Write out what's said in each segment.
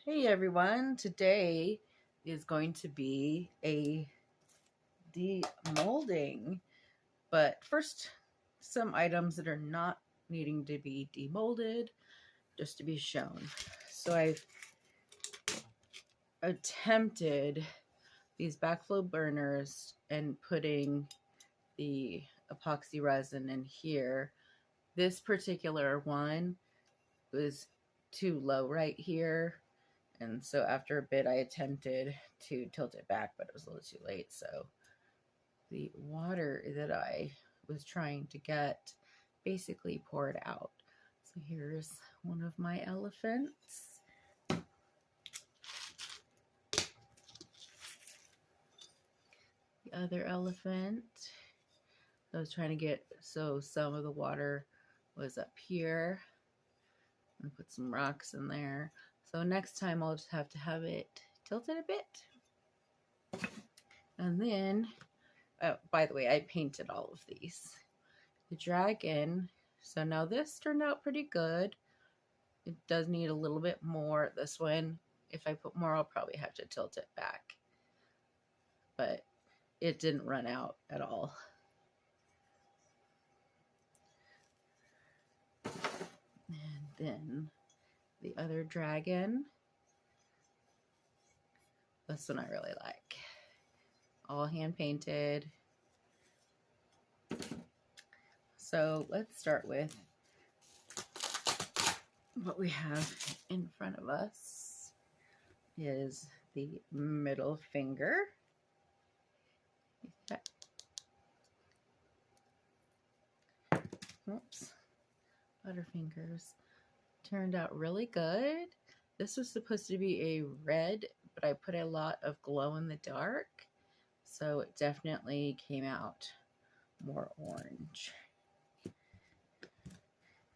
Hey everyone, today is going to be a demolding, but first some items that are not needing to be demolded just to be shown. So I've attempted these backflow burners and putting the epoxy resin in here. This particular one was too low right here. And so after a bit, I attempted to tilt it back, but it was a little too late. So the water that I was trying to get basically poured out. So here's one of my elephants. The other elephant. I was trying to get so some of the water was up here. And put some rocks in there. So next time I'll just have to have it tilted a bit. And then, by the way, I painted all of these. The dragon, so now this turned out pretty good. It does need a little bit more. This one, if I put more, I'll probably have to tilt it back. But it didn't run out at all. And then the other dragon. This one I really like. All hand painted. So let's start with what we have in front of us is the middle finger. Oops. Butterfingers. Turned out really good. This was supposed to be a red, but I put a lot of glow in the dark, so it definitely came out more orange.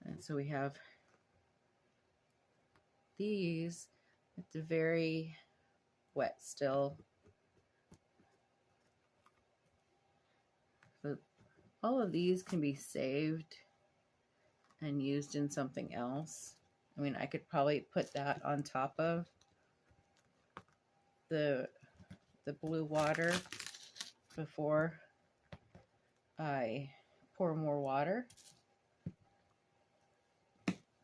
And so we have these. It's very wet still. So all of these can be saved and used in something else. I mean, I could probably put that on top of the blue water before I pour more water,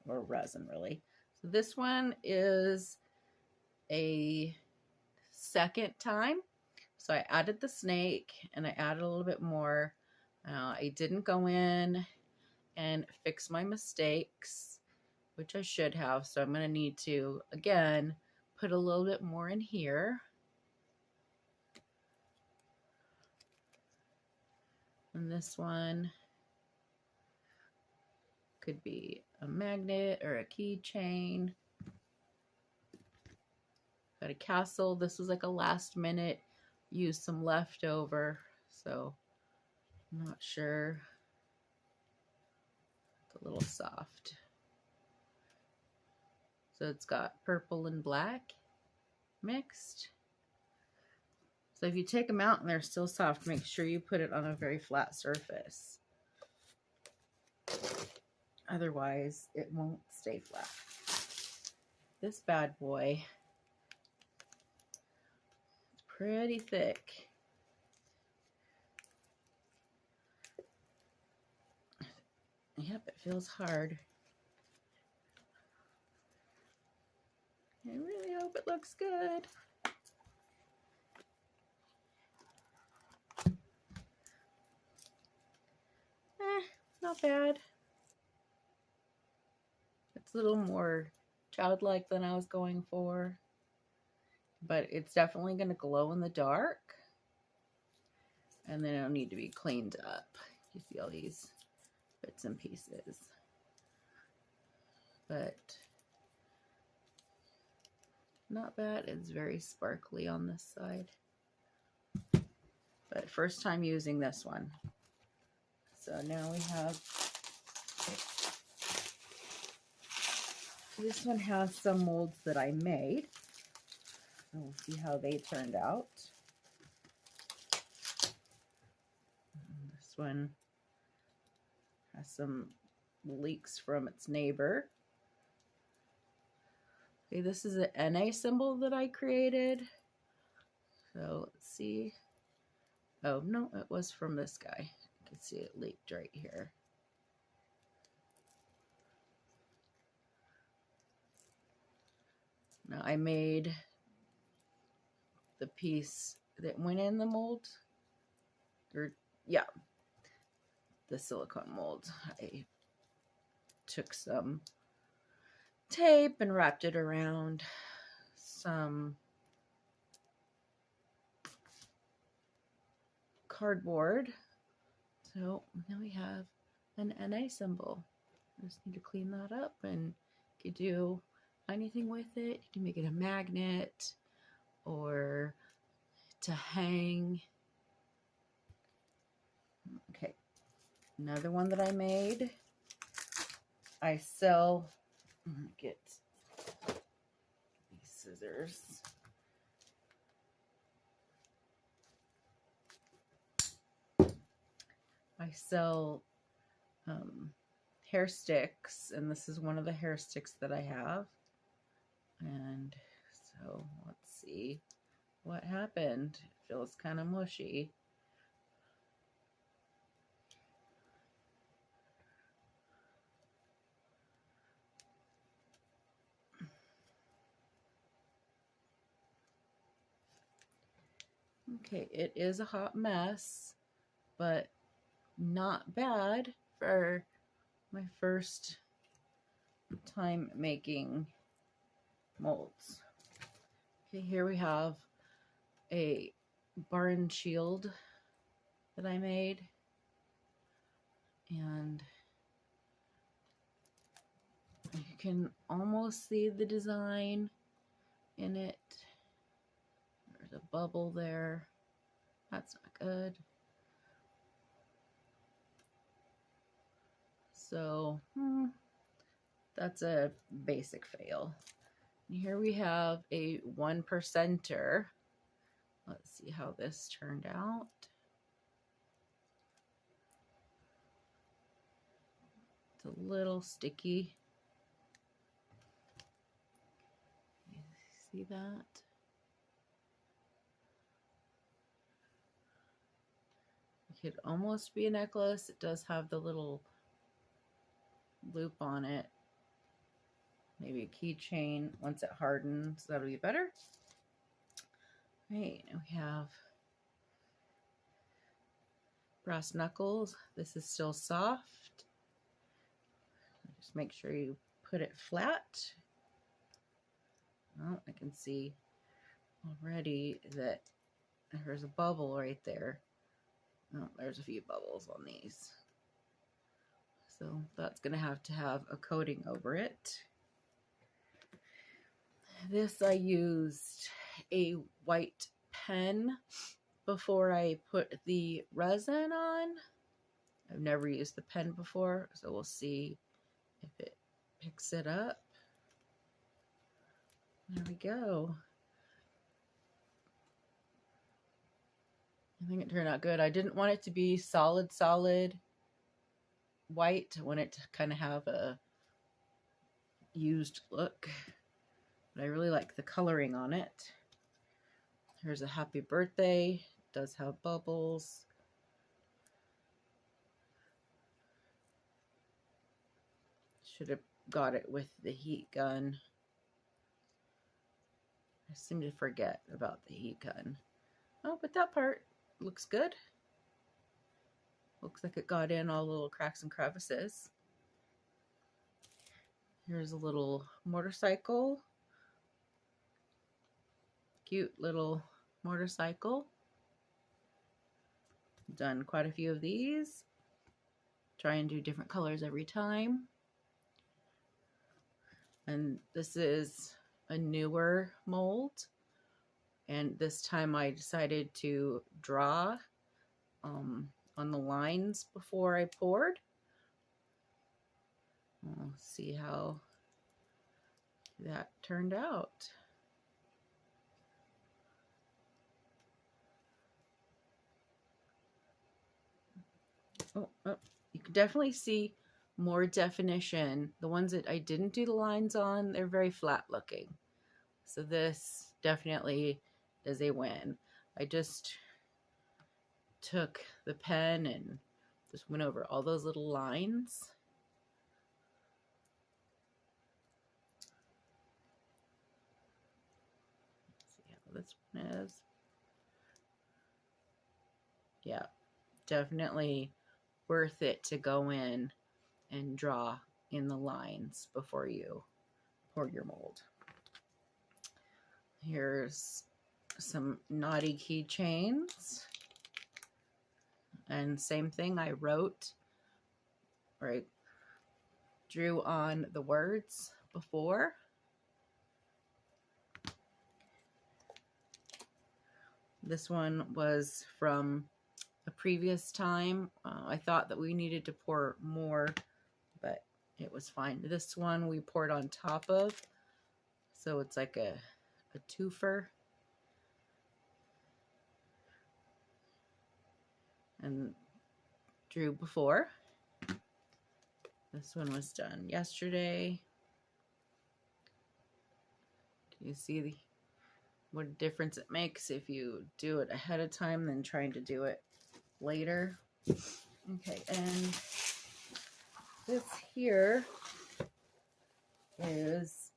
or resin really. So this one is a second time. So I added the snake and I added a little bit more. I didn't go in and fix my mistakes, which I should have. So I'm going to need to, again, put a little bit more in here. And this one could be a magnet or a keychain. Got a castle. This was like a last minute, used some leftover, so I'm not sure. It's a little soft. So it's got purple and black mixed. So if you take them out and they're still soft, make sure you put it on a very flat surface. Otherwise, it won't stay flat. This bad boy, it's pretty thick. Yep, it feels hard. I really hope it looks good. Not bad. It's a little more childlike than I was going for, but it's definitely going to glow in the dark, and then it'll need to be cleaned up. You see all these bits and pieces, but not bad. It's very sparkly on this side, but first time using this one. So now we have, this one has some molds that I made. So we'll see how they turned out. This one has some leaks from its neighbor. Okay, this is an NA symbol that I created. So let's see. Oh, no, it was from this guy. You can see it leaked right here. Now I made the piece that went in the mold. Or, yeah, the silicone mold. I took some tape and wrapped it around some cardboard. So now we have an NA symbol. I just need to clean that up, and you could do anything with it. You can make it a magnet or to hang. Okay, another one that I made. I sell, get these scissors. I sell hair sticks, and this is one of the hair sticks that I have. And so let's see what happened. It feels kind of mushy. Okay, it is a hot mess, but not bad for my first time making molds. Okay, here we have a barn shield that I made, and you can almost see the design in it. There's a bubble there. That's not good. So that's a basic fail. And here we have a 1%er. Let's see how this turned out. It's a little sticky. You see that? It could almost be a necklace. It does have the little loop on it. Maybe a keychain. Once it hardens, that'll be better. Right, we have brass knuckles. This is still soft. Just make sure you put it flat. Oh, I can see already that there's a bubble right there. Oh, there's a few bubbles on these. So that's going to have a coating over it. This I used a white pen before I put the resin on. I've never used the pen before, so we'll see if it picks it up. There we go. I think it turned out good. I didn't want it to be solid white. I want it to kind of have a used look. But I really like the coloring on it. Here's a happy birthday. It does have bubbles. Should have got it with the heat gun. I seem to forget about the heat gun. Oh, but that part looks good. Looks like it got in all the little cracks and crevices. Here's a little motorcycle. Cute little motorcycle. Done quite a few of these. Try and do different colors every time. And this is a newer mold. And this time I decided to draw on the lines before I poured. We'll see how that turned out. Oh, you can definitely see more definition. The ones that I didn't do the lines on, they're very flat looking. So this definitely is a win. I just took the pen and just went over all those little lines. Let's see how this one is. Yeah, definitely worth it to go in and draw in the lines before you pour your mold. Here's some naughty keychains. And same thing, I wrote, right, drew on the words before. This one was from a previous time. I thought that we needed to pour more, but it was fine. This one we poured on top of, so it's like a twofer. And drew before. This one was done yesterday. Can you see what a difference it makes if you do it ahead of time than trying to do it later? Okay, and this here is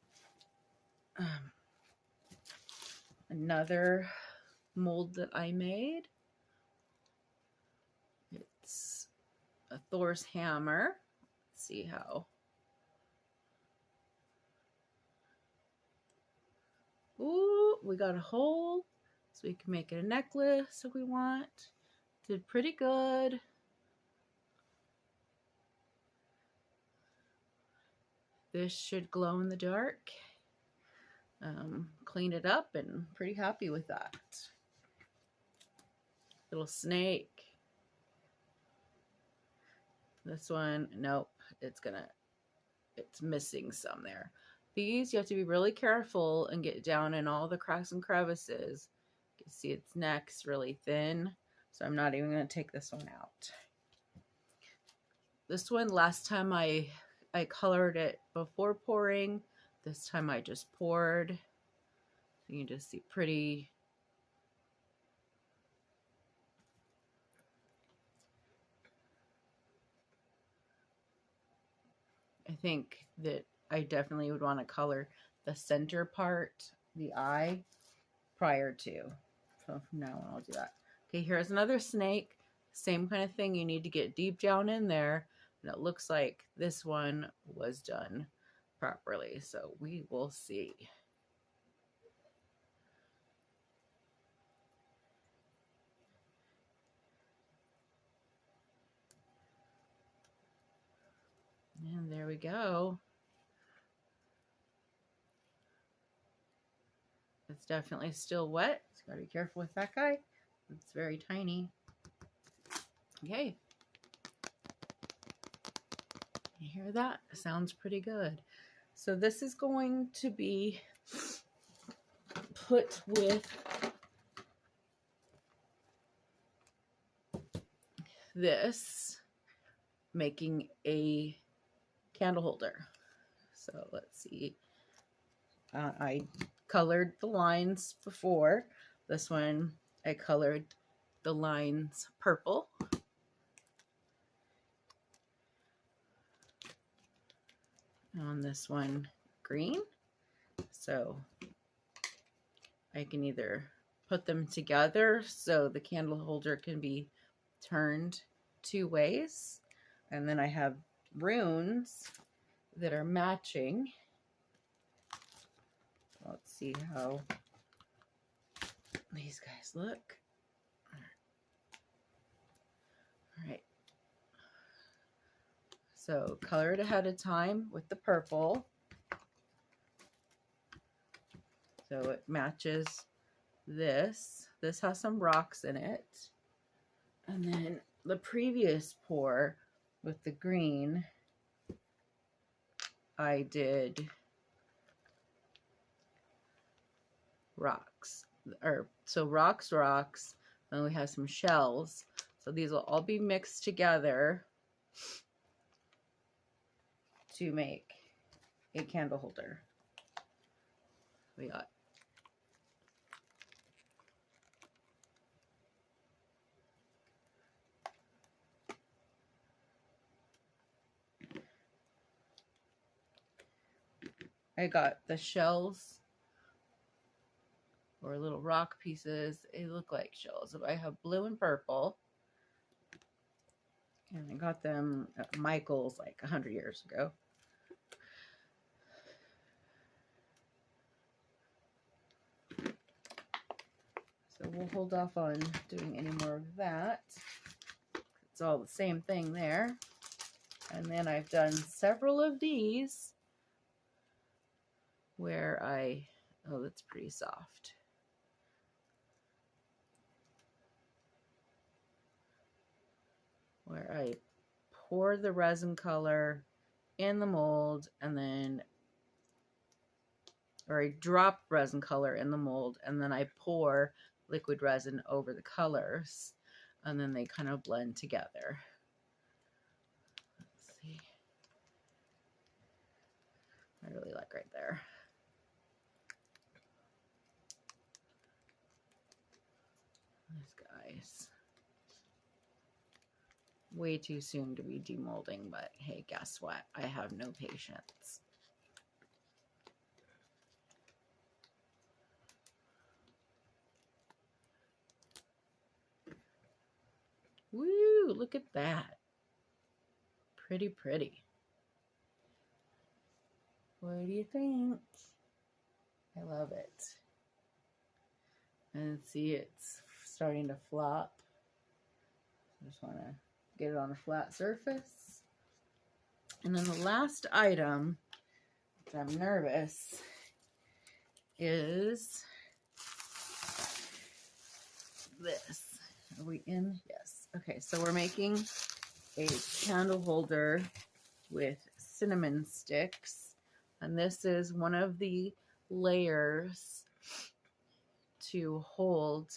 another mold that I made. It's a Thor's hammer. Let's see how. Ooh, we got a hole, so we can make it a necklace if we want. Did pretty good. This should glow in the dark. Clean it up and pretty happy with that. Little snake. This one, nope, it's missing some there. These, you have to be really careful and get down in all the cracks and crevices. You can see its neck's really thin, so I'm not even going to take this one out. This one, last time I colored it before pouring. This time I just poured. You can just see pretty. I think that I definitely would want to color the center part, the eye, prior to. So from now on I'll do that. Okay, here's another snake. Same kind of thing. You need to get deep down in there. And it looks like this one was done properly. So we will see. And there we go. It's definitely still wet. So gotta be careful with that guy. It's very tiny. Okay. You hear that? It sounds pretty good. So this is going to be put with this, making a candle holder. So let's see. I colored the lines before. This one, I colored the lines purple. On this one, green. So I can either put them together so the candle holder can be turned 2 ways. And then I have runes that are matching. Let's see how these guys look. All right. So color it ahead of time with the purple. So it matches this. This has some rocks in it. And then the previous pour with the green, I did rocks. So rocks, and we have some shells. So these will all be mixed together to make a candle holder. We got I got the shells or little rock pieces. They look like shells. I have blue and purple. And I got them at Michael's like 100 years ago. So we'll hold off on doing any more of that. It's all the same thing there. And then I've done several of these where oh, that's pretty soft. Where I pour the resin color in the mold and then, or I drop resin color in the mold and then I pour liquid resin over the colors and then they kind of blend together. Let's see. I really like right there. These guys. Way too soon to be demolding, but hey, guess what? I have no patience. Woo, look at that. Pretty, pretty. What do you think? I love it. And see, it's starting to flop. I just want to get it on a flat surface. And then the last item, which I'm nervous, is this. Are we in? Yes. Okay, so we're making a candle holder with cinnamon sticks. And this is one of the layers to hold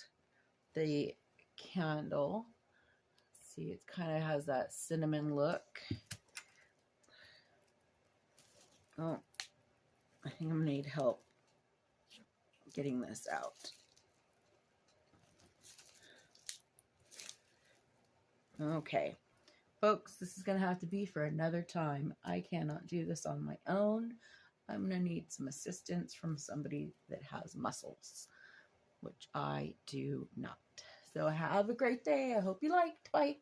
the candle. See, it kind of has that cinnamon look. Oh, I think I'm gonna need help getting this out. Okay, folks, this is gonna have to be for another time. I cannot do this on my own. I'm gonna need some assistance from somebody that has muscles, which I do not. So have a great day. I hope you liked. Bye.